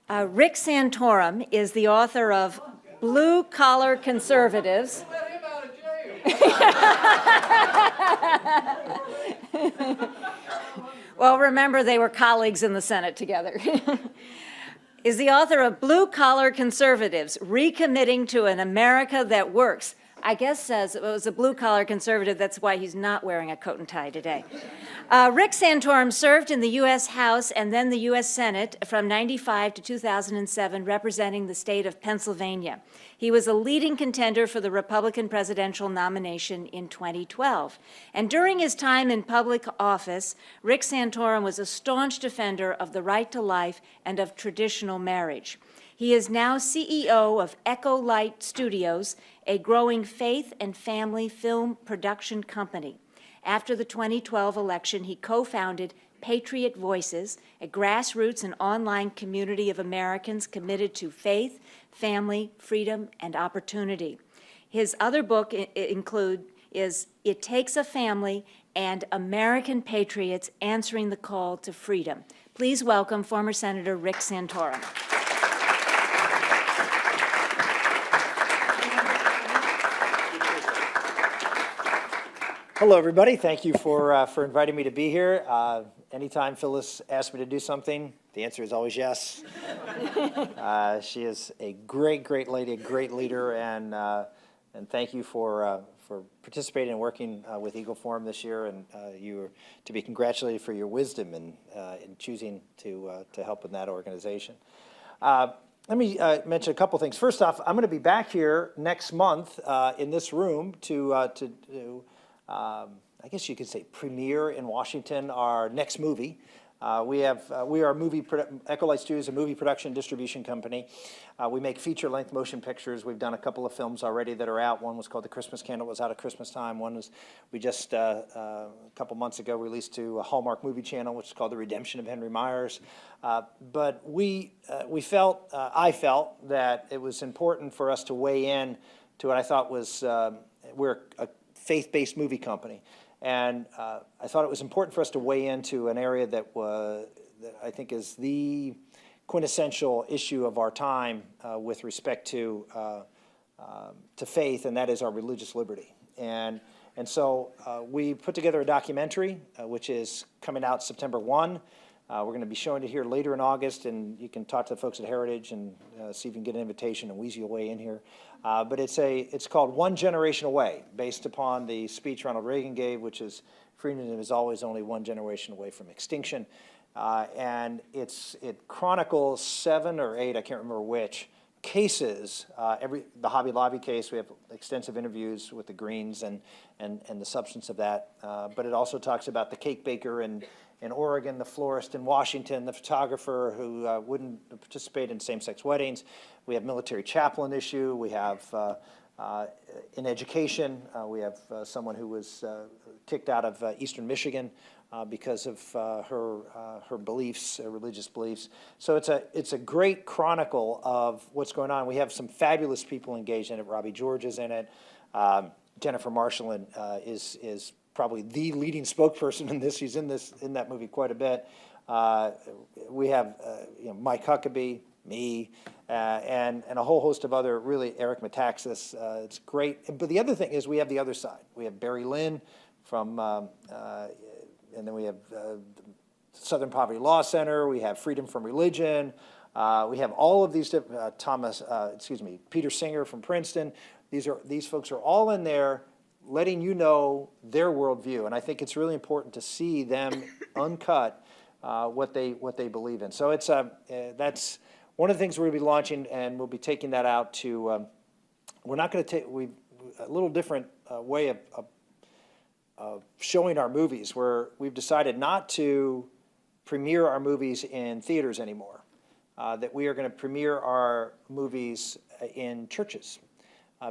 Rick Santorum is the author of Blue Collar Conservatives. Let him out of jail. Well, remember, they were colleagues in the Senate together. Is the author of Blue Collar Conservatives, Recommitting to an America That Works. I guess says it was a blue-collar conservative. That's why he's not wearing a coat and tie today. Rick Santorum served in the U.S. House and then the U.S. Senate from 1995 to 2007, representing the state of Pennsylvania. He was a leading contender for the Republican presidential nomination in 2012. And during his time in public office, Rick Santorum was a staunch defender of the right to life and of traditional marriage. He is now CEO of Echo Light Studios, a growing faith and family film production company. After the 2012 election, he co-founded Patriot Voices, a grassroots and online community of Americans committed to faith, family, freedom, and opportunity. His other book is It Takes a Family and American Patriots Answering the Call to Freedom. Please welcome former Senator Rick Santorum. Hello, everybody. Thank you for inviting me to be here. Anytime Phyllis asks me to do something, the answer is always yes. She is a great lady, a great leader, and thank you for participating and working with Eagle Forum this year. And you are to be congratulated for your wisdom in choosing to help in that organization. Let me mention a couple things. First off, I'm going to be back here next month in this room to I guess you could say premiere in Washington our next movie. We are Echo Light Studios, a movie production distribution company. We make feature-length motion pictures. We've done a couple of films already that are out. One was called The Christmas Candle. It was out at Christmas time. One was we just a couple months ago released to a Hallmark movie channel, which is called The Redemption of Henry Myers. But I felt that it was important for us to weigh in to what I thought was we're a faith-based movie company. And I thought it was important for us to weigh into an area that I think is the quintessential issue of our time with respect to faith, and that is our religious liberty. And so we put together a documentary, which is coming out September 1. We're going to be showing it here later in August, and you can talk to the folks at Heritage and see if you can get an invitation and weasel your way in here. But it's called One Generation Away, based upon the speech Ronald Reagan gave, which is freedom is always only one generation away from extinction. And it chronicles 7 or 8, I can't remember which, cases. The Hobby Lobby case, we have extensive interviews with the Greens and the substance of that. But it also talks about the cake baker in Oregon, the florist in Washington, the photographer who wouldn't participate in same-sex weddings. We have military chaplain issue. We have, in education, we have someone who was kicked out of Eastern Michigan because of her beliefs, religious beliefs. So it's a great chronicle of what's going on. We have some fabulous people engaged in it. Robbie George is in it. Jennifer Marshall is probably the leading spokesperson in this. She's in that movie quite a bit. We have Mike Huckabee, me, and a whole host of other, really, Eric Metaxas. It's great. But the other thing is we have the other side. We have Barry Lynn from, and then we have the Southern Poverty Law Center. We have Freedom from Religion. We have all of these Peter Singer from Princeton. These folks are all in there letting you know their worldview. And I think it's really important to see them uncut what they believe in. So that's one of the things we're going to be launching, and we'll be taking that out to, we're not going to take, a little different way of showing our movies, where we've decided not to premiere our movies in theaters anymore, that we are going to premiere our movies in churches.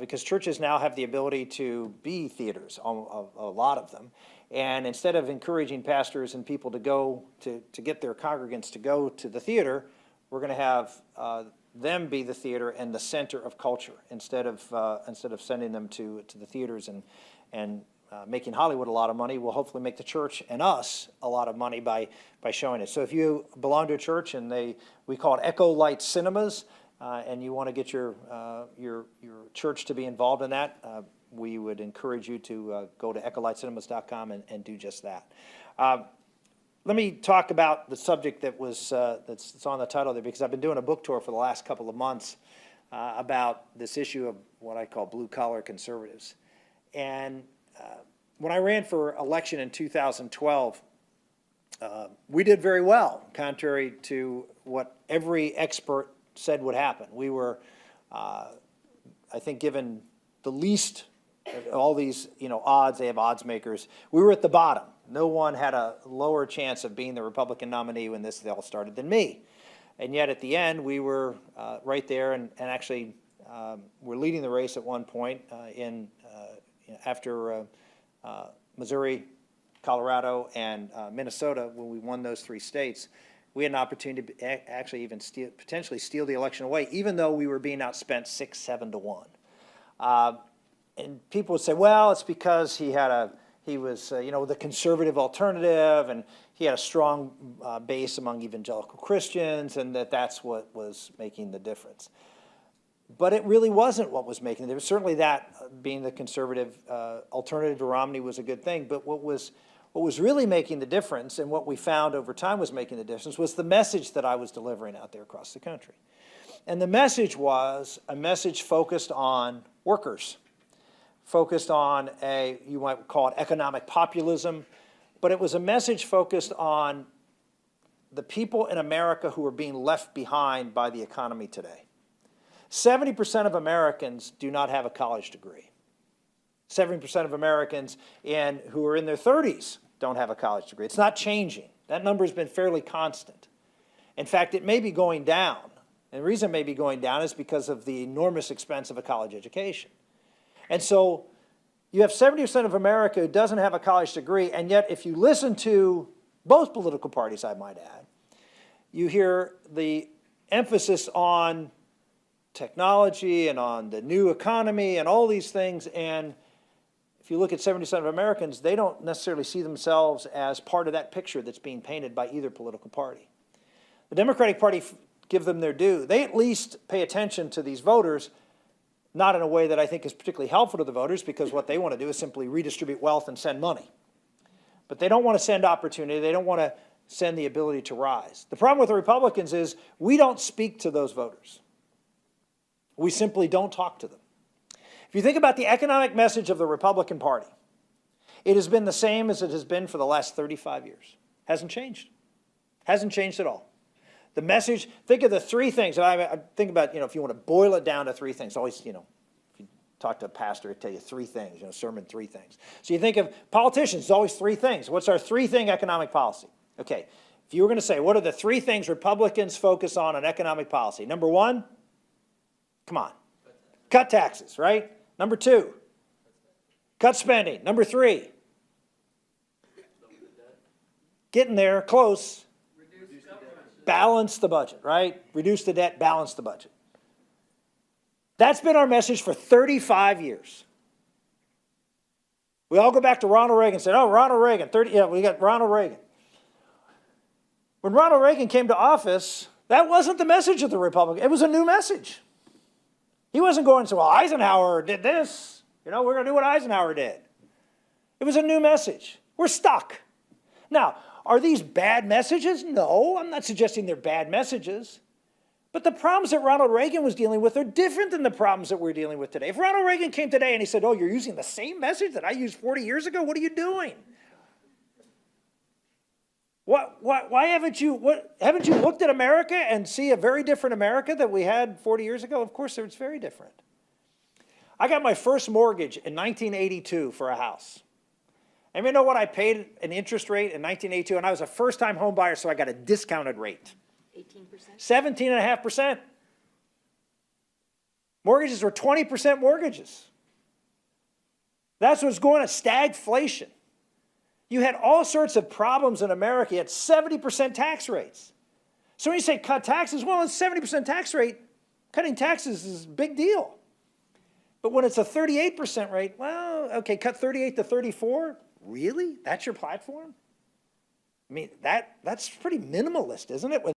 Because churches now have the ability to be theaters, a lot of them. And instead of encouraging pastors and people to go to get their congregants to go to the theater, we're going to have them be the theater and the center of culture instead of sending them to the theaters and making Hollywood a lot of money, we'll hopefully make the church and us a lot of money by showing it. So if you belong to a church and we call it Echo Light Cinemas, and you want to get your church to be involved in that, we would encourage you to go to echolightcinemas.com and do just that. Let me talk about the subject that's on the title there, because I've been doing a book tour for the last couple of months about this issue of what I call blue-collar conservatives. And when I ran for election in 2012, we did very well, contrary to what every expert said would happen. We were, I think, given the least of all these, odds, they have odds makers. We were at the bottom. No one had a lower chance of being the Republican nominee when this all started than me. And yet at the end, we were right there, and actually we're leading the race at one point after Missouri, Colorado, and Minnesota. When we won those 3 states, we had an opportunity to actually even potentially steal the election away, even though we were being outspent 6-7 to 1. And people would say, well, it's because he was the conservative alternative, and he had a strong base among evangelical Christians, and that's what was making the difference. But it really wasn't what was making the difference. Certainly that being the conservative alternative to Romney was a good thing, but what was really making the difference, and what we found over time was making the difference, was the message that I was delivering out there across the country. And the message was a message focused on workers, focused on you might call it economic populism, but it was a message focused on the people in America who are being left behind by the economy today. 70% of Americans do not have a college degree. 70% of Americans who are in their 30s don't have a college degree. It's not changing. That number has been fairly constant. In fact, it may be going down. And the reason it may be going down is because of the enormous expense of a college education. And so you have 70% of America who doesn't have a college degree, and yet if you listen to both political parties, I might add, you hear the emphasis on technology and on the new economy and all these things, and if you look at 70% of Americans, they don't necessarily see themselves as part of that picture that's being painted by either political party. The Democratic Party, give them their due. They at least pay attention to these voters, not in a way that I think is particularly helpful to the voters, because what they want to do is simply redistribute wealth and send money. But they don't want to send opportunity. They don't want to send the ability to rise. The problem with the Republicans is we don't speak to those voters. We simply don't talk to them. If you think about the economic message of the Republican Party, it has been the same as it has been for the last 35 years. Hasn't changed. Hasn't changed at all. The message, think of the 3 things. I think about, if you want to boil it down to 3 things, always, if you talk to a pastor, he'll tell you 3 things, sermon 3 things. So you think of politicians, it's always 3 things. What's our 3-thing economic policy? Okay, if you were going to say, what are the 3 things Republicans focus on economic policy? Number 1, come on, cut taxes, right? Number 2, cut spending. Number 3, getting there, close. Balance the budget, right? Reduce the debt, balance the budget. That's been our message for 35 years. We all go back to Ronald Reagan and say, oh, Ronald Reagan, we got Ronald Reagan. When Ronald Reagan came to office, that wasn't the message of the Republicans. It was a new message. He wasn't going to say, well, Eisenhower did this. We're going to do what Eisenhower did. It was a new message. We're stuck. Now, are these bad messages? No, I'm not suggesting they're bad messages. But the problems that Ronald Reagan was dealing with are different than the problems that we're dealing with today. If Ronald Reagan came today and he said, oh, you're using the same message that I used 40 years ago, what are you doing? Why haven't you looked at America and see a very different America that we had 40 years ago? Of course, it's very different. I got my first mortgage in 1982 for a house. And you know what I paid an interest rate in 1982? And I was a first-time home buyer, so I got a discounted rate. 18%? 17.5%. Mortgages were 20% mortgages. That's what's going on, stagflation. You had all sorts of problems in America. You had 70% tax rates. So when you say cut taxes, well, it's 70% tax rate. Cutting taxes is a big deal. But when it's a 38% rate, well, okay, cut 38 to 34? Really? That's your platform? I mean, that's pretty minimalist, isn't it?